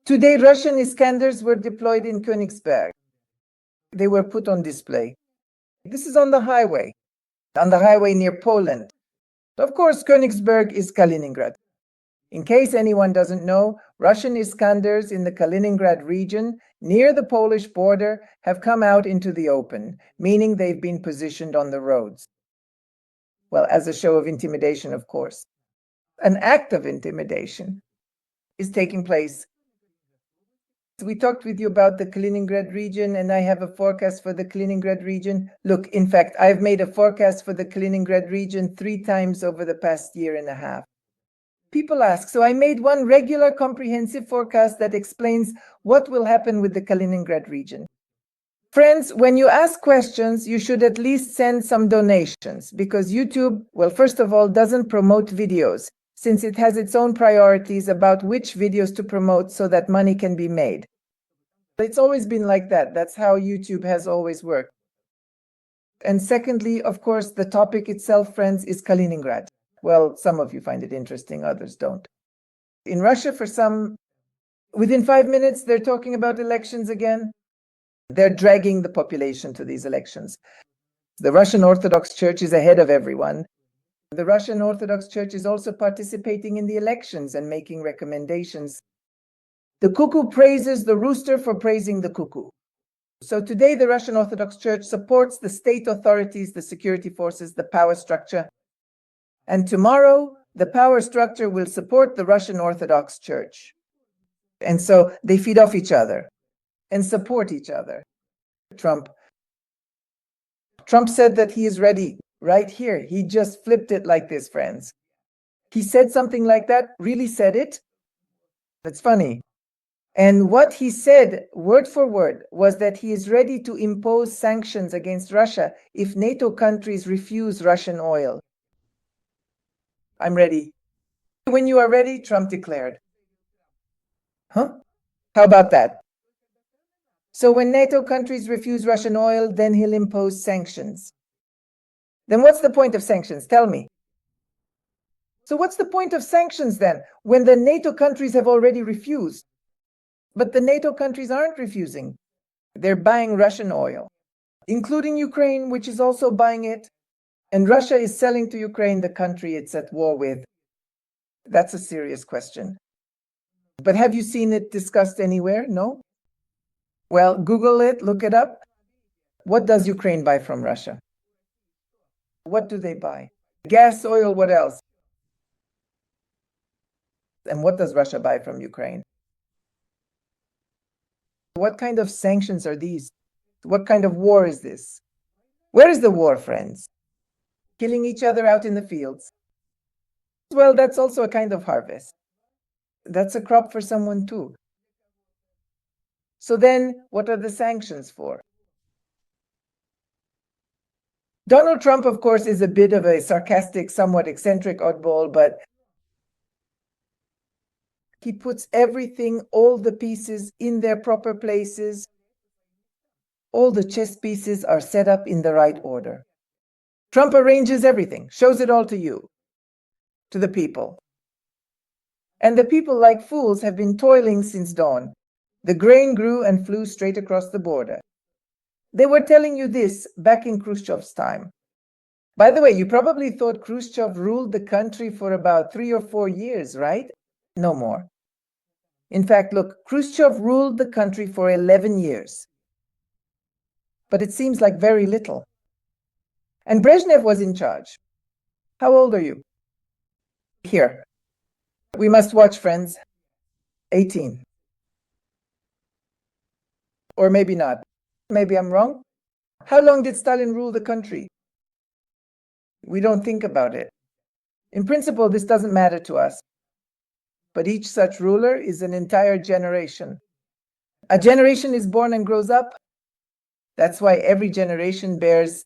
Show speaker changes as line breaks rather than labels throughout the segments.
Today, Russian Iskanders were deployed in Königsberg. They were put on display. This is on the highway near Poland. Of course, Königsberg is Kaliningrad. In case anyone doesn't know, Russian Iskanders in the Kaliningrad region, near the Polish border, have come out into the open, meaning they've been positioned on the roads. Well, as a show of intimidation, of course. An act of intimidation is taking place. We talked with you about the Kaliningrad region, and I have a forecast for the Kaliningrad region. Look, in fact, I've made a forecast for the Kaliningrad region 3 times over the past year and a half. People ask, so I made one regular comprehensive forecast that explains what will happen with the Kaliningrad region. Friends, when you ask questions, you should at least send some donations, because YouTube, well, first of all, doesn't promote videos, since it has its own priorities about which videos to promote so that money can be made. It's always been like that. That's how YouTube has always worked. And secondly, of course, the topic itself, friends, is Kaliningrad. Well, some of you find it interesting, others don't. In Russia, for some, within 5 minutes, they're talking about elections again. They're dragging the population to these elections. The Russian Orthodox Church is ahead of everyone. The Russian Orthodox Church is also participating in the elections and making recommendations. The cuckoo praises the rooster for praising the cuckoo. So today, the Russian Orthodox Church supports the state authorities, the security forces, the power structure. And tomorrow, the power structure will support the Russian Orthodox Church. And so they feed off each other and support each other. Trump said that he is ready right here. He just flipped it like this, friends. He said something like that, really said it. That's funny. And what he said, word for word, was that he is ready to impose sanctions against Russia if NATO countries refuse Russian oil. I'm ready. When you are ready, Trump declared. Huh? How about that? So when NATO countries refuse Russian oil, then he'll impose sanctions. Then what's the point of sanctions? Tell me. So what's the point of sanctions then, when the NATO countries have already refused? But the NATO countries aren't refusing. They're buying Russian oil, including Ukraine, which is also buying it. And Russia is selling to Ukraine, the country it's at war with. That's a serious question. But have you seen it discussed anywhere? No? Well, Google it, look it up. What does Ukraine buy from Russia? What do they buy? Gas, oil, what else? And what does Russia buy from Ukraine? What kind of sanctions are these? What kind of war is this? Where is the war, friends? Killing each other out in the fields. Well, that's also a kind of harvest. That's a crop for someone too. So then, what are the sanctions for? Donald Trump, of course, is a bit of a sarcastic, somewhat eccentric oddball, but he puts everything, all the pieces in their proper places. All the chess pieces are set up in the right order. Trump arranges everything, shows it all to you, to the people. And the people, like fools, have been toiling since dawn. The grain grew and flew straight across the border. They were telling you this back in Khrushchev's time. By the way, you probably thought Khrushchev ruled the country for about 3 or 4 years, right? No more. In fact, look, Khrushchev ruled the country for 11 years. But it seems like very little. And Brezhnev was in charge. How old are you? Here. We must watch, friends. 18. Or maybe not. Maybe I'm wrong. How long did Stalin rule the country? We don't think about it. In principle, this doesn't matter to us. But each such ruler is an entire generation. A generation is born and grows up. That's why every generation bears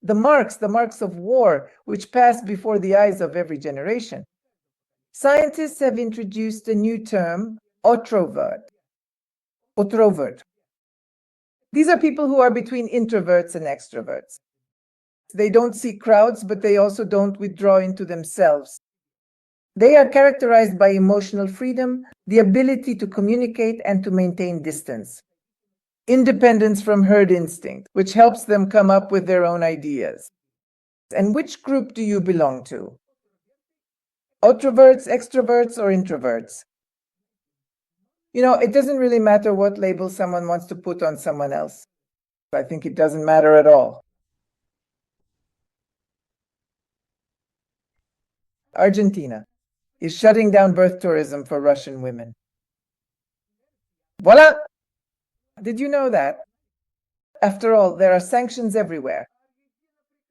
the marks of war, which pass before the eyes of every generation. Scientists have introduced a new term, otrovert. Otrovert. These are people who are between introverts and extroverts. They don't seek crowds, but they also don't withdraw into themselves. They are characterized by emotional freedom, the ability to communicate and to maintain distance, independence from herd instinct, which helps them come up with their own ideas. And which group do you belong to? Outroverts, extroverts, or introverts? It doesn't really matter what label someone wants to put on someone else. I think it doesn't matter at all. Argentina is shutting down birth tourism for Russian women. Voila! Did you know that? After all, there are sanctions everywhere.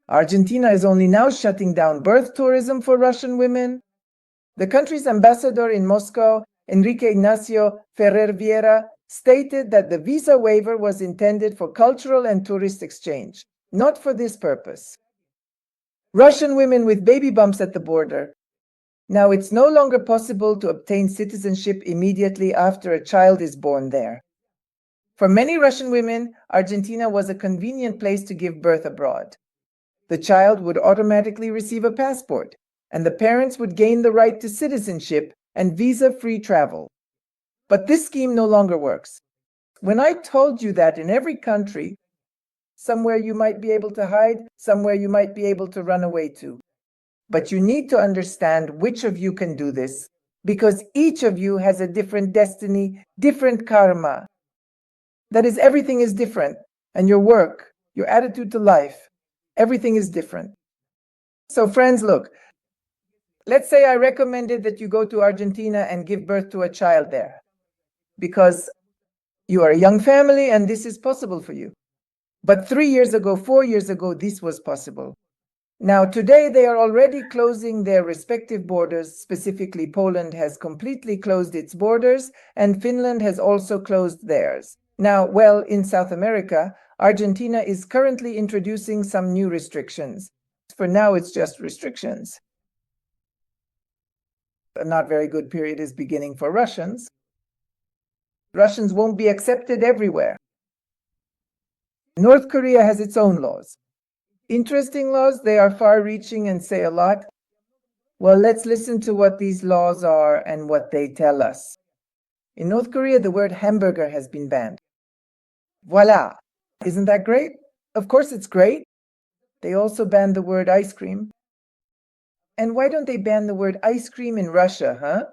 Argentina is only now shutting down birth tourism for Russian women. The country's ambassador in Moscow, Enrique Ignacio Ferrer Vieira, stated that the visa waiver was intended for cultural and tourist exchange, not for this purpose. Russian women with baby bumps at the border. Now it's no longer possible to obtain citizenship immediately after a child is born there. For many Russian women, Argentina was a convenient place to give birth abroad. The child would automatically receive a passport, and the parents would gain the right to citizenship and visa-free travel. But this scheme no longer works. When I told you that in every country, somewhere you might be able to hide, somewhere you might be able to run away to. But you need to understand which of you can do this, because each of you has a different destiny, different karma. That is, everything is different, and your work, your attitude to life, everything is different. So friends, look, let's say I recommended that you go to Argentina and give birth to a child there, because you are a young family and this is possible for you. But 3 years ago, 4 years ago, this was possible. Now, today they are already closing their respective borders. Specifically, Poland has completely closed its borders, and Finland has also closed theirs. Now, well, in South America, Argentina is currently introducing some new restrictions. For now, it's just restrictions. A not very good period is beginning for Russians. Russians won't be accepted everywhere. North Korea has its own laws. Interesting laws, they are far-reaching and say a lot. Well, let's listen to what these laws are and what they tell us. In North Korea, the word hamburger has been banned. Voila! Isn't that great? Of course it's great. They also banned the word ice cream. And why don't they ban the word ice cream in Russia, huh?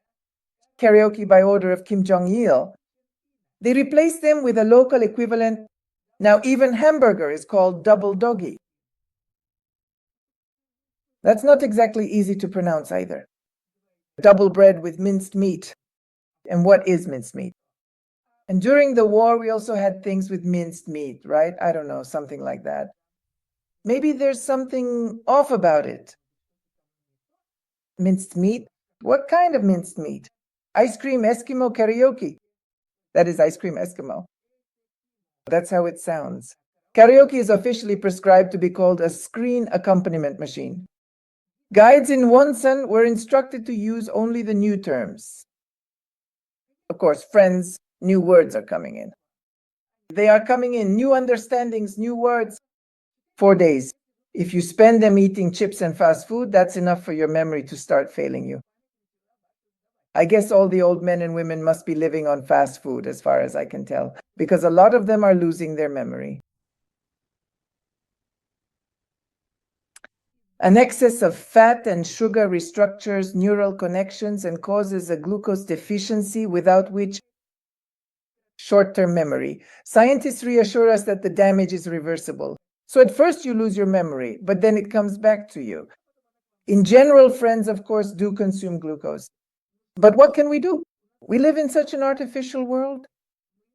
Karaoke by order of Kim Jong-il. They replaced them with a local equivalent. Now even hamburger is called double doggy. That's not exactly easy to pronounce either. Double bread with minced meat. And what is minced meat? And during the war, we also had things with minced meat, right? I don't know, something like that. Maybe there's something off about it. Minced meat? What kind of minced meat? Ice cream Eskimo karaoke. That is ice cream Eskimo. That's how it sounds. Karaoke is officially prescribed to be called a screen accompaniment machine. Guides in Wonsan were instructed to use only the new terms. Of course, friends, new words are coming in. They are coming in, new understandings, new words. 4 days. If you spend them eating chips and fast food, that's enough for your memory to start failing you. I guess all the old men and women must be living on fast food, as far as I can tell, because a lot of them are losing their memory. An excess of fat and sugar restructures neural connections and causes a glucose deficiency, without which short-term memory. Scientists reassure us that the damage is reversible. So at first you lose your memory, but then it comes back to you. In general, friends, of course, do consume glucose. But what can we do? We live in such an artificial world.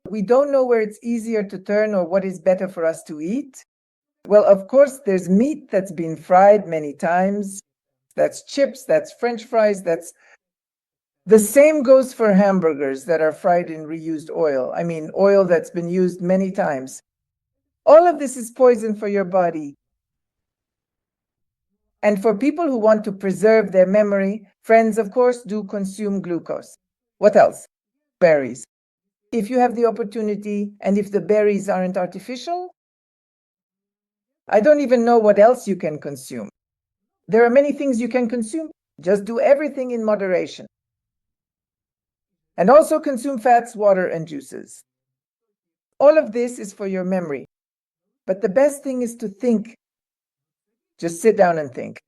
We don't know where it's easier to turn or what is better for us to eat. Well, of course, there's meat that's been fried many times. That's chips, that's French fries, that's... The same goes for hamburgers that are fried in reused oil. I mean, oil that's been used many times. All of this is poison for your body. And for people who want to preserve their memory, friends, of course, do consume glucose. What else? Berries. If you have the opportunity, and if the berries aren't artificial, I don't even know what else you can consume. There are many things you can consume. Just do everything in moderation. And also consume fats, water, and juices. All of this is for your memory. But the best thing is to think. Just sit down and think.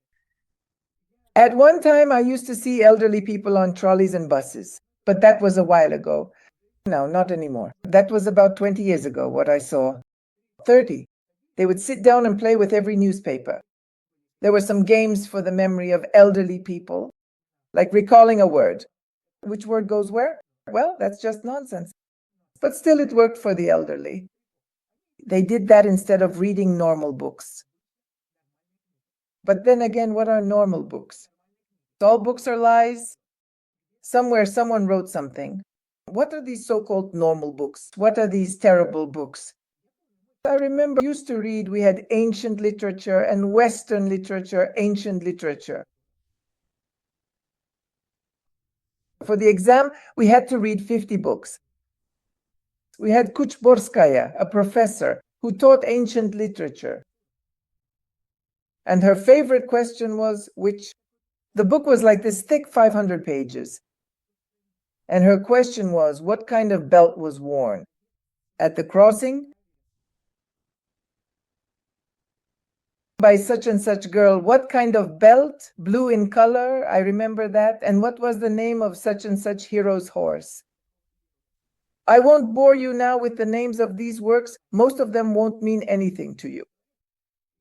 At one time, I used to see elderly people on trolleys and buses, but that was a while ago. No, not anymore. That was about 20 years ago, what I saw. 30. They would sit down and play with every newspaper. There were some games for the memory of elderly people, like recalling a word. Which word goes where? Well, that's just nonsense. But still, it worked for the elderly. They did that instead of reading normal books. But then again, what are normal books? All books are lies. Somewhere someone wrote something. What are these so-called normal books? What are these terrible books? I remember I used to read, we had ancient literature and Western literature, ancient literature. For the exam, we had to read 50 books. We had Kuchborskaya, a professor, who taught ancient literature. And her favorite question was, which? The book was like this thick, 500 pages. And her question was, what kind of belt was worn? At the crossing? By such and such girl, what kind of belt? Blue in color, I remember that. And what was the name of such and such hero's horse? I won't bore you now with the names of these works. Most of them won't mean anything to you.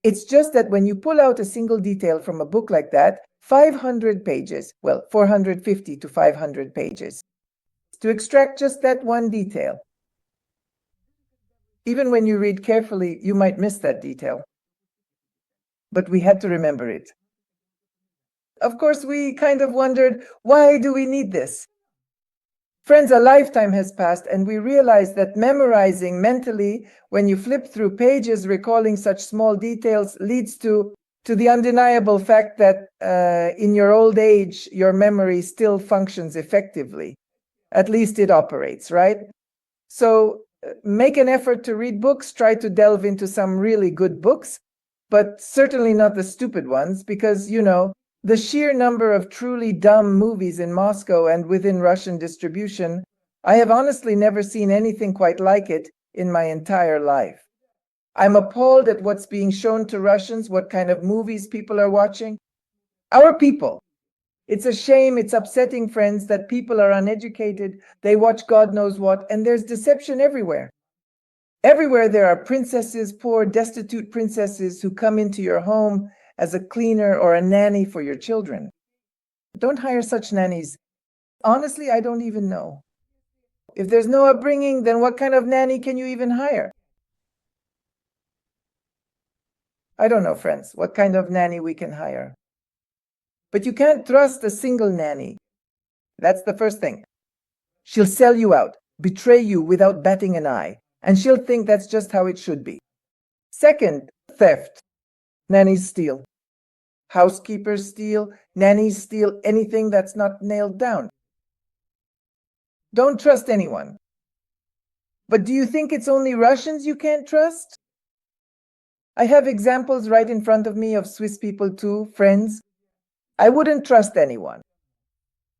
It's just that when you pull out a single detail from a book like that, 500 pages, well, 450 to 500 pages, to extract just that one detail. Even when you read carefully, you might miss that detail. But we had to remember it. Of course, we kind of wondered, why do we need this? Friends, a lifetime has passed, and we realize that memorizing mentally, when you flip through pages recalling such small details, leads to the undeniable fact that in your old age, your memory still functions effectively. At least it operates, right? So make an effort to read books, try to delve into some really good books, but certainly not the stupid ones, because, you know, the sheer number of truly dumb movies in Moscow and within Russian distribution, I have honestly never seen anything quite like it in my entire life. I'm appalled at what's being shown to Russians, what kind of movies people are watching. Our people. It's a shame, it's upsetting, friends, that people are uneducated, they watch God knows what, and there's deception everywhere. Everywhere there are princesses, poor, destitute princesses who come into your home as a cleaner or a nanny for your children. Don't hire such nannies. Honestly, I don't even know. If there's no upbringing, then what kind of nanny can you even hire? I don't know, friends, what kind of nanny we can hire. But you can't trust a single nanny. That's the first thing. She'll sell you out, betray you without batting an eye, and she'll think that's just how it should be. Second, theft. Nannies steal. Housekeepers steal. Nannies steal anything that's not nailed down. Don't trust anyone. But do you think it's only Russians you can't trust? I have examples right in front of me of Swiss people too, friends. I wouldn't trust anyone.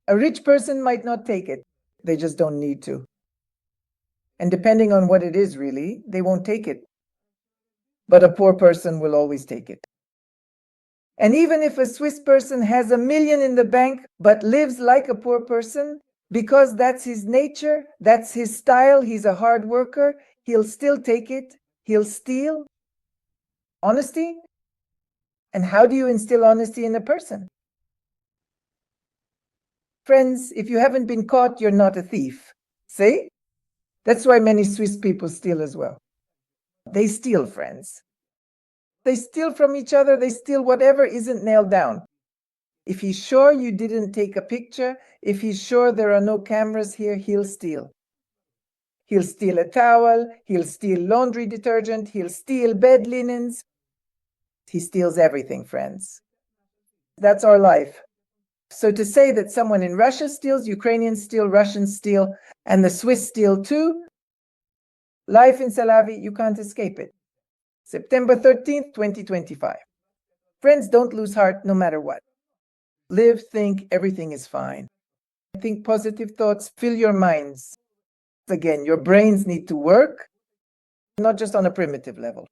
A rich person might not take it. They just don't need to. And depending on what it is, really, they won't take it. But a poor person will always take it. And even if a Swiss person has $1 million in the bank, but lives like a poor person, because that's his nature, that's his style, he's a hard worker, he'll still take it, he'll steal. Honesty? And how do you instill honesty in a person? Friends, if you haven't been caught, you're not a thief. See? That's why many Swiss people steal as well. They steal, friends. They steal from each other, they steal whatever isn't nailed down. If he's sure you didn't take a picture, if he's sure there are no cameras here, he'll steal. He'll steal a towel, he'll steal laundry detergent, he'll steal bed linens. He steals everything, friends. That's our life. So to say that someone in Russia steals, Ukrainians steal, Russians steal, and the Swiss steal too, life in Salavi, you can't escape it. September 13th, 2025. Friends, don't lose heart no matter what. Live, think, everything is fine. Think positive thoughts, fill your minds. Again, your brains need to work, not just on a primitive level.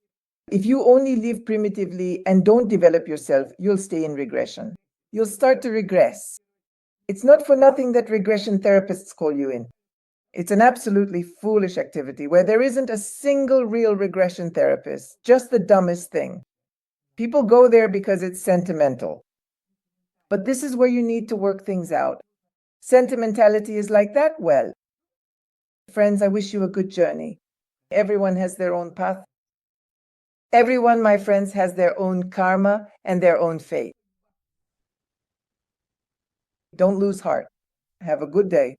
If you only live primitively and don't develop yourself, you'll stay in regression. You'll start to regress. It's not for nothing that regression therapists call you in. It's an absolutely foolish activity where there isn't a single real regression therapist, just the dumbest thing. People go there because it's sentimental. But this is where you need to work things out. Sentimentality is like that? Well, friends, I wish you a good journey. Everyone has their own path. Everyone, my friends, has their own karma and their own fate. Don't lose heart. Have a good day.